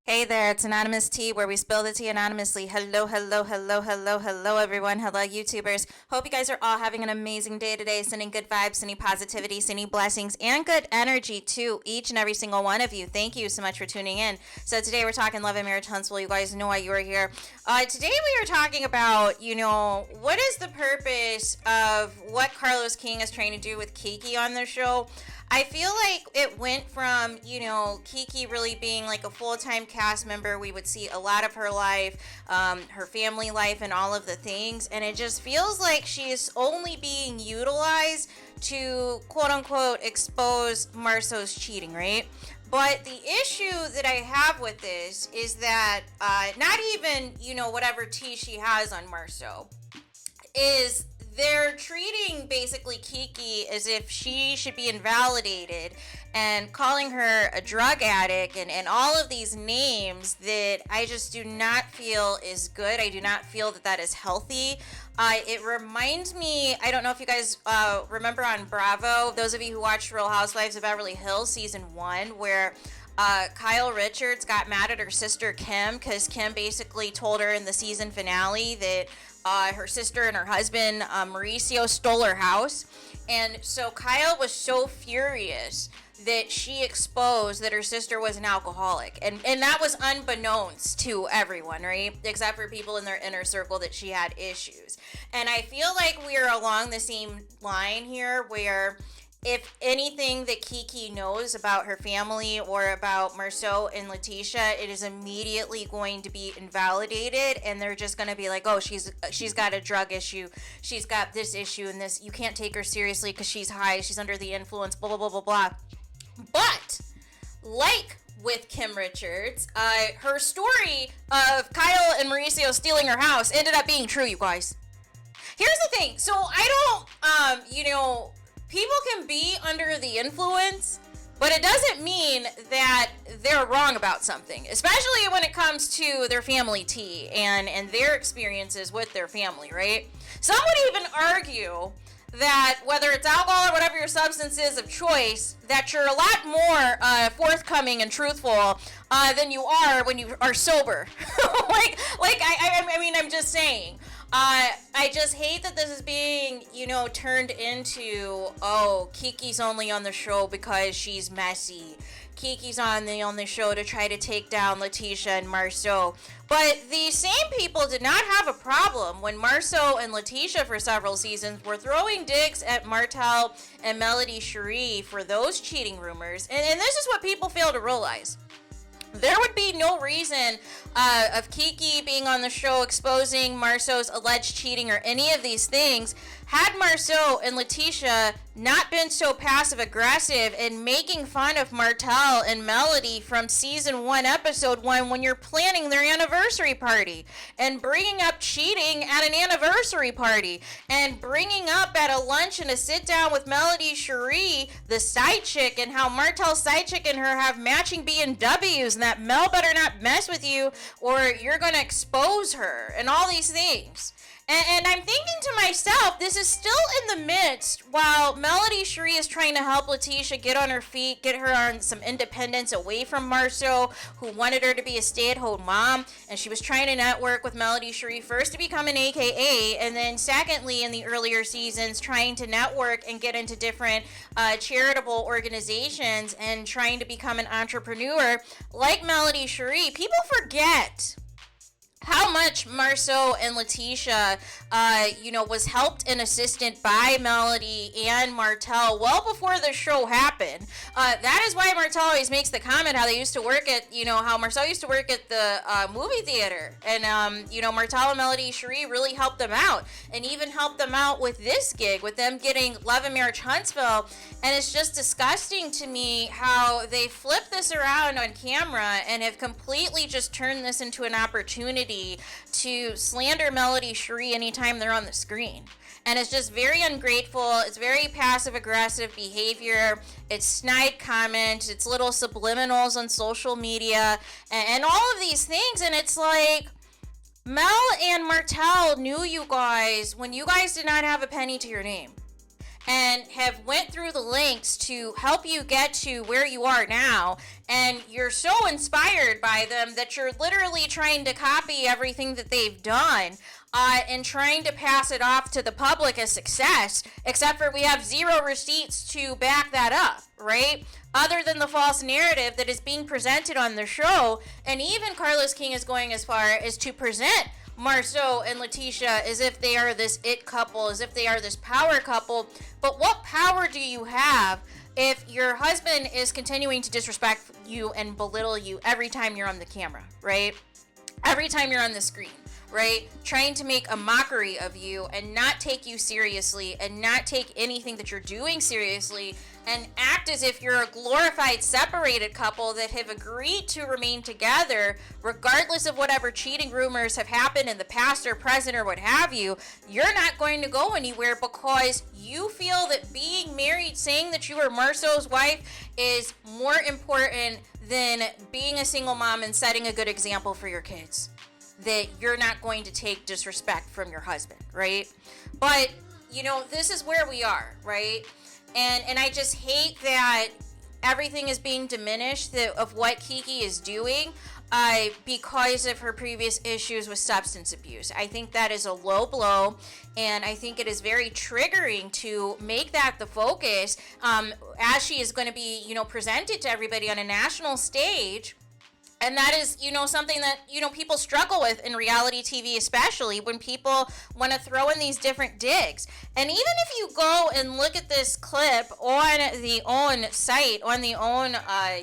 Hey there, it's Anonymous Tea, where we spill the tea anonymously. Hello, hello, hello, hello, hello, everyone. Hello, YouTubers. Hope you guys are all having an amazing day today, sending good vibes, sending positivity, sending blessings, and good energy to each and every single one of you. Thank you so much for tuning in. So today we're talking love and marriage, Huntsville. You guys know why you are here. Today we are talking about, what is the purpose of what Carlos King is trying to do with Keke on their show. I feel like it went from, Keke really being like a full-time cast member. We would see a lot of her life, her family life, and all of the things. And it just feels like she is only being utilized to, quote-unquote, expose Marceau's cheating, right? But the issue that I have with this is that not even, whatever tea she has on Marceau is they're treating basically Keke as if she should be invalidated and calling her a drug addict and all of these names that I just do not feel is good. I do not feel that that is healthy. It reminds me, I don't know if you guys remember on Bravo, those of you who watched Real Housewives of Beverly Hills season 1, where Kyle Richards got mad at her sister Kim because Kim basically told her in the season finale that her sister and her husband, Mauricio, stole her house. And so Kyle was so furious that she exposed that her sister was an alcoholic. And that was unbeknownst to everyone, right? Except for people in their inner circle that she had issues. And I feel like we're along the same line here where if anything that Keke knows about her family or about Marceau and Letitia, it is immediately going to be invalidated, and they're just going to be like, oh, she's got a drug issue, she's got this issue and this, you can't take her seriously because she's high, she's under the influence, blah, blah, blah, blah, blah. But, like with Kim Richards, her story of Kyle and Mauricio stealing her house ended up being true, you guys. Here's the thing, so I don't, people can be under the influence, but it doesn't mean that they're wrong about something, especially when it comes to their family tea and their experiences with their family, right? Some would even argue that whether it's alcohol or whatever your substance is of choice, that you're a lot more forthcoming and truthful than you are when you are sober. I mean, I'm just saying. I just hate that this is being, turned into, oh, Keke's only on the show because she's messy. Keke's on the show to try to take down Letitia and Marceau. But the same people did not have a problem when Marceau and Letitia for several seasons were throwing digs at Martel and Melody Cherie for those cheating rumors. And this is what people fail to realize. There would be no reason of Keke being on the show exposing Marceau's alleged cheating or any of these things had Marceau and Letitia not been so passive-aggressive and making fun of Martel and Melody from season 1, episode 1, when you're planning their anniversary party and bringing up cheating at an anniversary party and bringing up at a lunch and a sit-down with Melody Cherie, the side chick, and how Martel's side chick and her have matching BMWs and that Mel better not mess with you or you're going to expose her and all these things. And I'm thinking to myself, this is still in the midst while Melody Cherie is trying to help Letitia get on her feet, get her on some independence away from Marceau, who wanted her to be a stay-at-home mom. And she was trying to network with Melody Cherie first to become an AKA, and then secondly, in the earlier seasons, trying to network and get into different charitable organizations and trying to become an entrepreneur like Melody Cherie. People forget how much Marceau and Letitia, was helped and assisted by Melody and Martel well before the show happened. That is why Martel always makes the comment how they used to work at, how Marcel used to work at the movie theater. And, Martel and Melody Cherie really helped them out and even helped them out with this gig, with them getting Love and Marriage Huntsville. And it's just disgusting to me how they flip this around on camera and have completely just turned this into an opportunity to slander Melody Cherie anytime they're on the screen. And it's just very ungrateful. It's very passive-aggressive behavior. It's snide comments. It's little subliminals on social media and all of these things. And it's like, Mel and Martel knew you guys when you guys did not have a penny to your name. and have went through the lengths to help you get to where you are now, and you're so inspired by them that you're literally trying to copy everything that they've done, and trying to pass it off to the public as success, except for we have zero receipts to back that up, right? Other than the false narrative that is being presented on the show. And even Carlos King is going as far as to present Marceau and Letitia as if they are this it couple, as if they are this power couple. But what power do you have if your husband is continuing to disrespect you and belittle you every time you're on the camera, right? Every time you're on the screen, right? Trying to make a mockery of you and not take you seriously and not take anything that you're doing seriously, and act as if you're a glorified separated couple that have agreed to remain together regardless of whatever cheating rumors have happened in the past or present or what have you. You're not going to go anywhere because you feel that being married, saying that you are Marceau's wife, is more important than being a single mom and setting a good example for your kids. That you're not going to take disrespect from your husband, right? But, you know, this is where we are, right? And I just hate that everything is being diminished of what Keke is doing because of her previous issues with substance abuse. I think that is a low blow, and I think it is very triggering to make that the focus as she is going to be, you know, presented to everybody on a national stage. And that is, you know, something that, you know, people struggle with in reality TV, especially when people want to throw in these different digs. And even if you go and look at this clip on the OWN site, on the OWN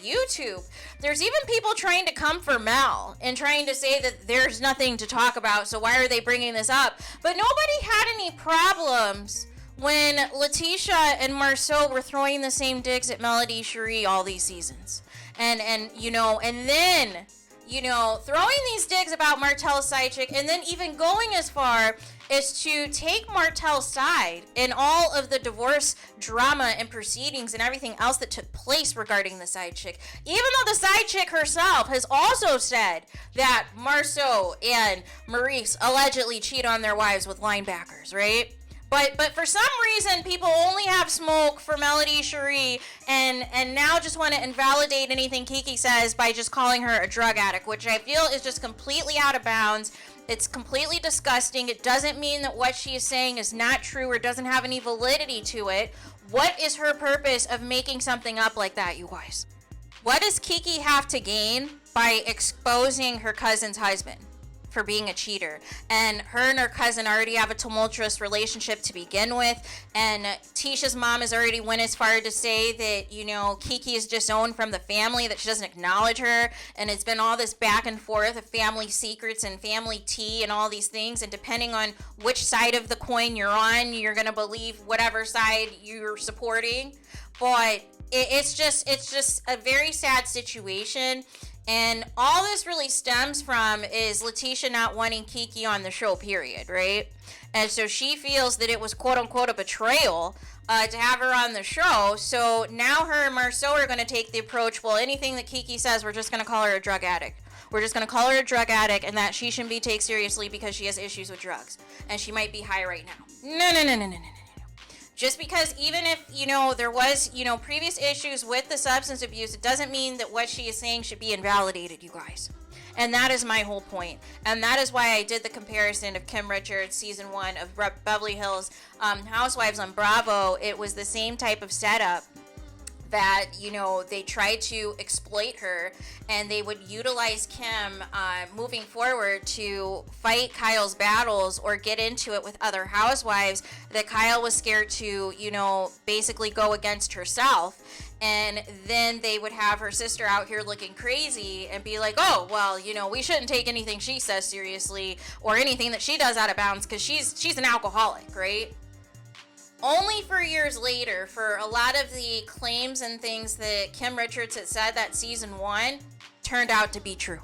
YouTube, there's even people trying to come for Mel and trying to say that there's nothing to talk about, so why are they bringing this up? But nobody had any problems when Letitia and Marceau were throwing the same digs at Melody Cherie all these seasons. And you know, and then, you know, throwing these digs about Martel's side chick, and then even going as far as to take Martel's side in all of the divorce drama and proceedings and everything else that took place regarding the side chick. Even though the side chick herself has also said that Marceau and Maurice allegedly cheat on their wives with linebackers, right? But for some reason, people only have smoke for Melody Cherie and now just want to invalidate anything Keke says by just calling her a drug addict, which I feel is just completely out of bounds. It's completely disgusting. It doesn't mean that what she is saying is not true or doesn't have any validity to it. What is her purpose of making something up like that, you guys? What does Keke have to gain by exposing her cousin's husband for being a cheater? And her cousin already have a tumultuous relationship to begin with, and Tisha's mom has already went as far to say that, you know, Keke is disowned from the family, that she doesn't acknowledge her, and it's been all this back and forth of family secrets and family tea and all these things, and depending on which side of the coin you're on, you're gonna believe whatever side you're supporting. But it's just a very sad situation. And all this really stems from is Letitia not wanting Keke on the show, period, right? And so she feels that it was quote-unquote a betrayal to have her on the show. So now her and Marceau are going to take the approach, well, anything that Keke says, we're just going to call her a drug addict. We're just going to call her a drug addict, and that she shouldn't be taken seriously because she has issues with drugs. And she might be high right now. No. Just because even if, you know, there was, you know, previous issues with the substance abuse, it doesn't mean that what she is saying should be invalidated, you guys. And that is my whole point. And that is why I did the comparison of Kim Richards, season 1 of Beverly Hills Housewives on Bravo. It was the same type of setup that, you know, they tried to exploit her, and they would utilize Kim moving forward to fight Kyle's battles or get into it with other housewives that Kyle was scared to, you know, basically go against herself. And then they would have her sister out here looking crazy and be like, oh, well, you know, we shouldn't take anything she says seriously or anything that she does out of bounds because she's an alcoholic, right? Only for years later, for a lot of the claims and things that Kim Richards had said that season 1 turned out to be true.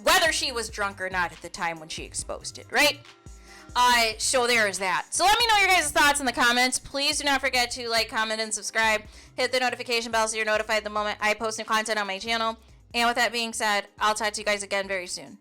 Whether she was drunk or not at the time when she exposed it, right? So there is that. So let me know your guys' thoughts in the comments. Please do not forget to like, comment, and subscribe. Hit the notification bell so you're notified the moment I post new content on my channel. And with that being said, I'll talk to you guys again very soon.